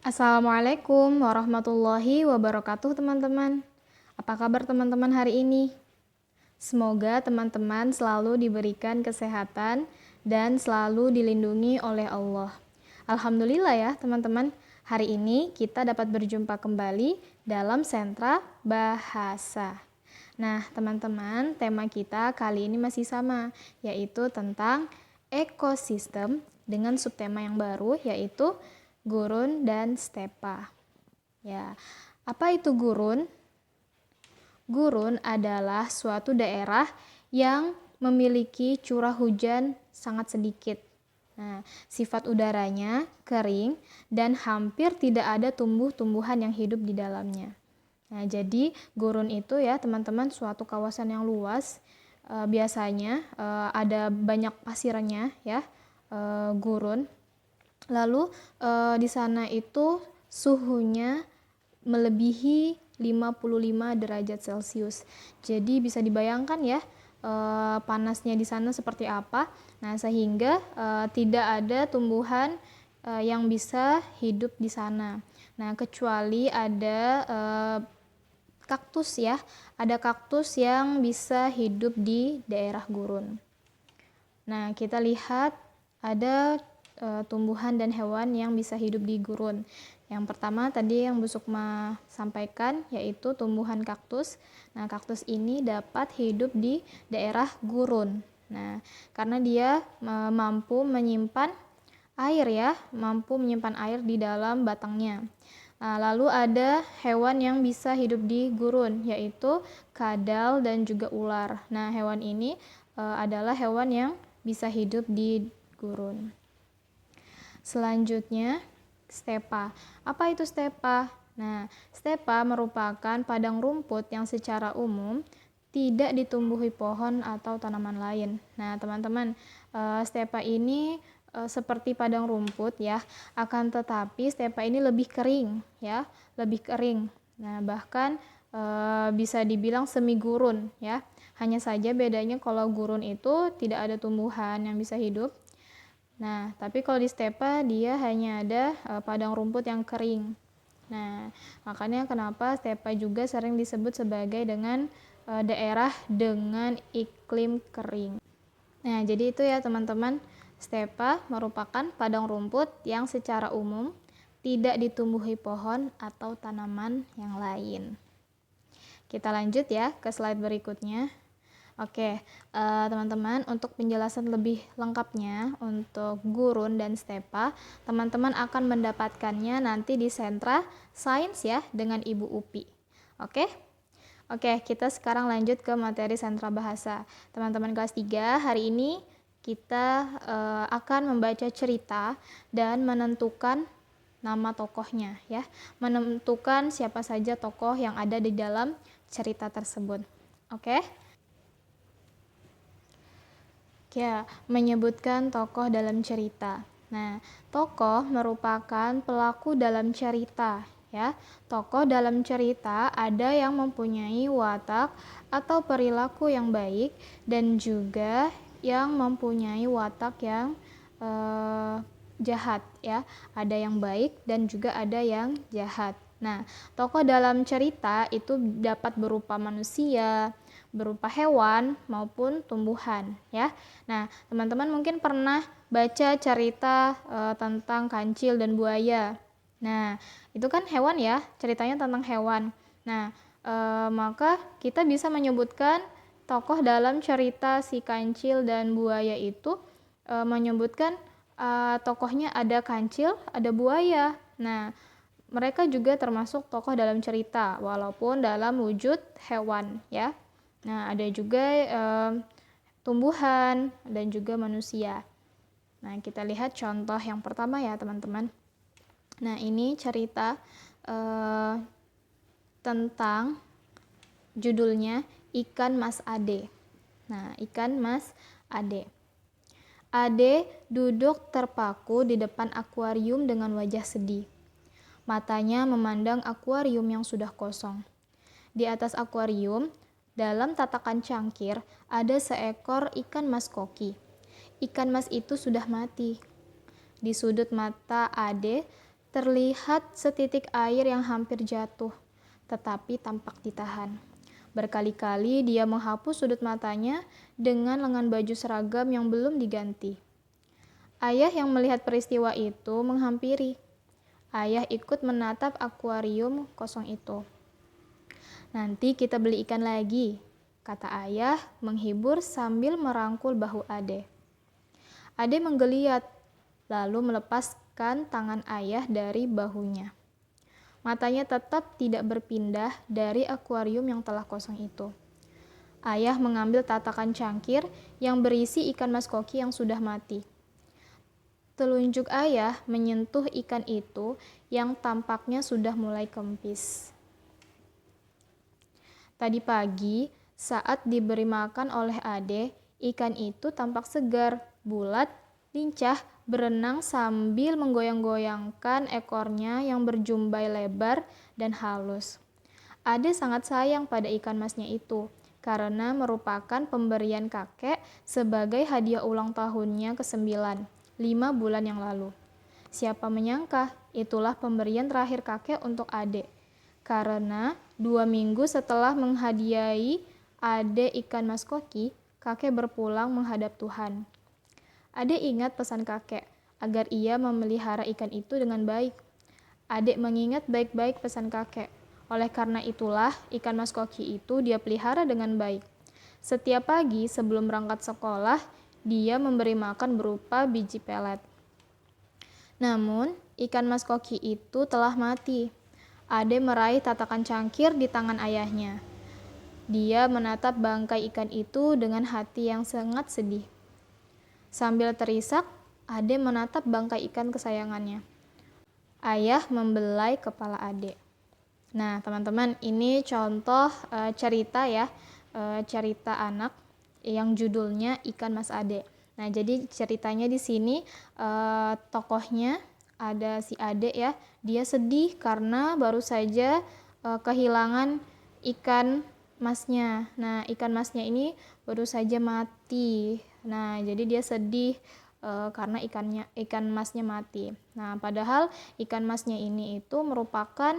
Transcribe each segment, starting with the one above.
Assalamualaikum warahmatullahi wabarakatuh teman-teman. Apa kabar teman-teman hari ini? Semoga teman-teman selalu diberikan kesehatan dan selalu dilindungi oleh Allah. Alhamdulillah ya teman-teman, hari ini kita dapat berjumpa kembali dalam Sentra Bahasa. Nah teman-teman, tema kita kali ini masih sama, yaitu tentang ekosistem dengan subtema yang baru, yaitu gurun dan stepa. Ya, apa itu gurun? Gurun adalah suatu daerah yang memiliki curah hujan sangat sedikit. Nah, sifat udaranya kering dan hampir tidak ada tumbuh-tumbuhan yang hidup di dalamnya. Nah, jadi gurun itu ya teman-teman suatu kawasan yang luas, biasanya ada banyak pasirnya ya, gurun. Lalu di sana itu suhunya melebihi 55 derajat Celcius. Jadi bisa dibayangkan ya panasnya di sana seperti apa. Nah, sehingga tidak ada tumbuhan yang bisa hidup di sana. Nah, kecuali ada kaktus ya. Ada kaktus yang bisa hidup di daerah gurun. Nah, kita lihat ada tumbuhan dan hewan yang bisa hidup di gurun. Yang pertama tadi yang Bu Sukma sampaikan yaitu tumbuhan kaktus. Nah, kaktus ini dapat hidup di daerah gurun. Nah, karena dia mampu menyimpan air ya, mampu menyimpan air di dalam batangnya. Nah, lalu ada hewan yang bisa hidup di gurun, yaitu kadal dan juga ular. Nah, hewan ini adalah hewan yang bisa hidup di gurun. Selanjutnya, stepa. Apa itu stepa? Nah, stepa merupakan padang rumput yang secara umum tidak ditumbuhi pohon atau tanaman lain. Nah, teman-teman, stepa ini seperti padang rumput ya, akan tetapi stepa ini lebih kering ya, lebih kering. Nah, bahkan bisa dibilang semi gurun ya. Hanya saja bedanya kalau gurun itu tidak ada tumbuhan yang bisa hidup. Nah, tapi kalau di stepa dia hanya ada padang rumput yang kering. Nah, makanya kenapa stepa juga sering disebut sebagai dengan daerah dengan iklim kering. Nah, jadi itu ya teman-teman, stepa merupakan padang rumput yang secara umum tidak ditumbuhi pohon atau tanaman yang lain. Kita lanjut ya ke slide berikutnya. Oke, teman-teman, untuk penjelasan lebih lengkapnya untuk gurun dan stepa, teman-teman akan mendapatkannya nanti di Sentra Sains ya dengan Ibu Upi. Oke? Oke, kita sekarang lanjut ke materi Sentra Bahasa. Teman-teman kelas 3, hari ini kita akan membaca cerita dan menentukan nama tokohnya ya. Menentukan siapa saja tokoh yang ada di dalam cerita tersebut. Oke? Ya, menyebutkan tokoh dalam cerita. Nah, tokoh merupakan pelaku dalam cerita, ya. Tokoh dalam cerita ada yang mempunyai watak atau perilaku yang baik dan juga yang mempunyai watak yang jahat, ya. Ada yang baik dan juga ada yang jahat. Nah, tokoh dalam cerita itu dapat berupa manusia, berupa hewan maupun tumbuhan ya. Nah, teman-teman mungkin pernah baca cerita tentang kancil dan buaya. Nah, itu kan hewan ya, ceritanya tentang hewan. Nah, maka kita bisa menyebutkan tokoh dalam cerita si kancil dan buaya itu menyebutkan tokohnya ada kancil, ada buaya. Nah, mereka juga termasuk tokoh dalam cerita walaupun dalam wujud hewan ya. Nah, ada juga tumbuhan dan juga manusia. Nah, kita lihat contoh yang pertama ya, teman-teman. Nah, ini cerita tentang judulnya Ikan Mas Ade. Nah, Ikan Mas Ade. Ade duduk terpaku di depan akuarium dengan wajah sedih. Matanya memandang akuarium yang sudah kosong. Di atas akuarium, dalam tatakan cangkir, ada seekor ikan mas koki. Ikan mas itu sudah mati. Di sudut mata Ade Terlihat setitik air yang hampir jatuh, tetapi tampak ditahan. Berkali-kali dia menghapus sudut matanya dengan lengan baju seragam yang belum diganti. Ayah yang melihat peristiwa itu menghampiri. Ayah ikut menatap akuarium kosong itu. "Nanti kita beli ikan lagi," kata ayah menghibur sambil merangkul bahu Ade. Ade menggeliat, lalu melepaskan tangan ayah dari bahunya. Matanya tetap tidak berpindah dari akuarium yang telah kosong itu. Ayah mengambil tatakan cangkir yang berisi ikan mas koki yang sudah mati. Telunjuk ayah menyentuh ikan itu yang tampaknya sudah mulai kempis. Tadi pagi, saat diberi makan oleh Ade, ikan itu tampak segar, bulat, lincah, berenang sambil menggoyang-goyangkan ekornya yang berjumbai lebar dan halus. Ade sangat sayang pada ikan masnya itu, karena merupakan pemberian kakek sebagai hadiah ulang tahunnya ke-9, 5 bulan yang lalu. Siapa menyangka itulah pemberian terakhir kakek untuk Ade. Karena 2 minggu setelah menghadiahi Ade ikan mas koki, kakek berpulang menghadap Tuhan. Ade ingat pesan kakek, agar ia memelihara ikan itu dengan baik. Ade mengingat baik-baik pesan kakek. Oleh karena itulah, ikan mas koki itu dia pelihara dengan baik. Setiap pagi sebelum berangkat sekolah, dia memberi makan berupa biji pelet. Namun, ikan mas koki itu telah mati. Ade meraih tatakan cangkir di tangan ayahnya. Dia menatap bangkai ikan itu dengan hati yang sangat sedih. Sambil terisak, Ade menatap bangkai ikan kesayangannya. Ayah membelai kepala Ade. Nah, teman-teman, ini contoh cerita ya, cerita anak yang judulnya Ikan Mas Ade. Nah, jadi ceritanya di sini tokohnya ada si Ade ya, dia sedih karena baru saja kehilangan ikan masnya. Nah, ikan masnya ini baru saja mati. Nah, jadi dia sedih karena ikan masnya mati. Nah, padahal ikan masnya ini itu merupakan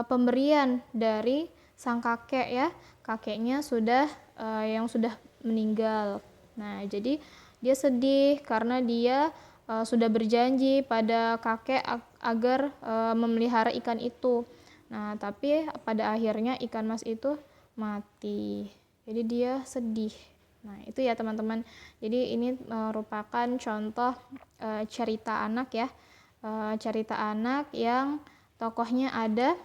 pemberian dari sang kakek ya, kakeknya sudah yang sudah meninggal. Nah, jadi dia sedih karena dia sudah berjanji pada kakek agar memelihara ikan itu. Nah, tapi pada akhirnya ikan mas itu mati. Jadi dia sedih. Nah, itu ya teman-teman. Jadi ini merupakan contoh cerita anak ya. Cerita anak yang tokohnya ada.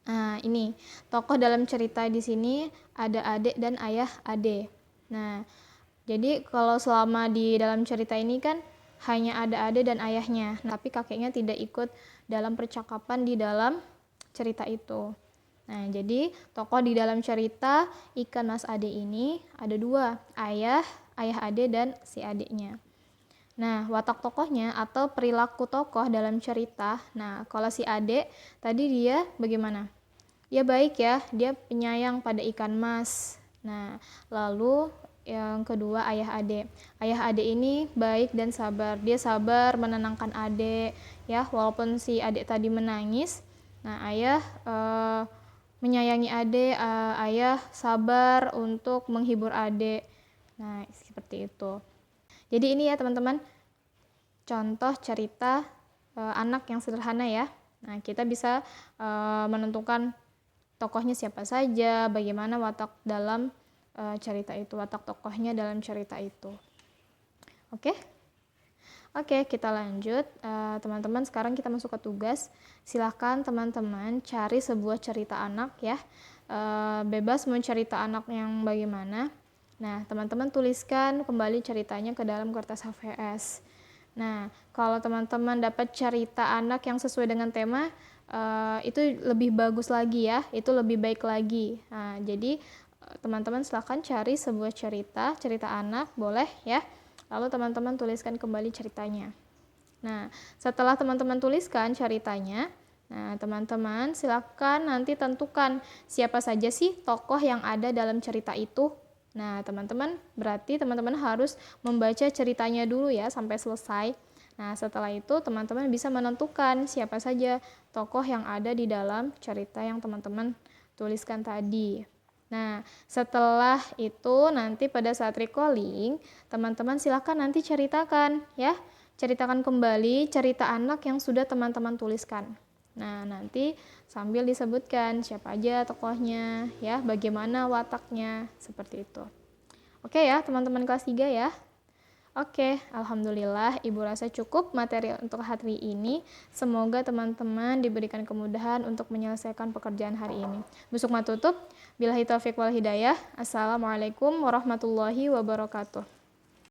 Nah, ini tokoh dalam cerita di sini ada adik dan ayah Ade. Nah, jadi kalau selama di dalam cerita ini kan hanya ada Ade dan ayahnya, tapi kakeknya tidak ikut dalam percakapan di dalam cerita itu. Nah, jadi tokoh di dalam cerita Ikan Mas Ade ini ada 2, ayah Ade dan si adiknya. Nah, watak tokohnya atau perilaku tokoh dalam cerita. Nah, kalau si Ade tadi dia bagaimana? Dia baik ya, dia penyayang pada ikan mas. Nah, lalu yang kedua ayah Ade. Ayah Ade ini baik dan sabar. Dia sabar menenangkan Ade ya, walaupun si Ade tadi menangis. Nah, ayah menyayangi Ade, ayah sabar untuk menghibur Ade. Nah, seperti itu. Jadi ini ya teman-teman, contoh cerita anak yang sederhana ya. Nah, kita bisa menentukan tokohnya siapa saja, bagaimana watak dalam cerita itu, watak tokohnya dalam cerita itu. Oke? Oke, kita lanjut. Teman-teman, sekarang kita masuk ke tugas. Silahkan teman-teman cari sebuah cerita anak ya. Bebas mau cerita anak yang bagaimana. Nah, teman-teman tuliskan kembali ceritanya ke dalam kertas HVS. Nah, kalau teman-teman dapat cerita anak yang sesuai dengan tema, itu lebih bagus lagi ya, itu lebih baik lagi. Nah, jadi teman-teman silahkan cari sebuah cerita anak, boleh ya. Lalu teman-teman tuliskan kembali ceritanya. Nah, setelah teman-teman tuliskan ceritanya, nah teman-teman silakan nanti tentukan siapa saja sih tokoh yang ada dalam cerita itu. Nah, teman-teman berarti teman-teman harus membaca ceritanya dulu ya sampai selesai. Nah, setelah itu teman-teman bisa menentukan siapa saja tokoh yang ada di dalam cerita yang teman-teman tuliskan tadi. Nah, setelah itu nanti pada saat recalling, teman-teman silakan nanti ceritakan ya. Ceritakan kembali cerita anak yang sudah teman-teman tuliskan. Nah, nanti sambil disebutkan siapa aja tokohnya, ya, bagaimana wataknya, seperti itu. Oke ya, teman-teman kelas 3 ya. Oke, alhamdulillah Ibu rasa cukup materi untuk hari ini. Semoga teman-teman diberikan kemudahan untuk menyelesaikan pekerjaan hari ini. Busuk matutup, billahi taufiq wal hidayah. Assalamualaikum warahmatullahi wabarakatuh.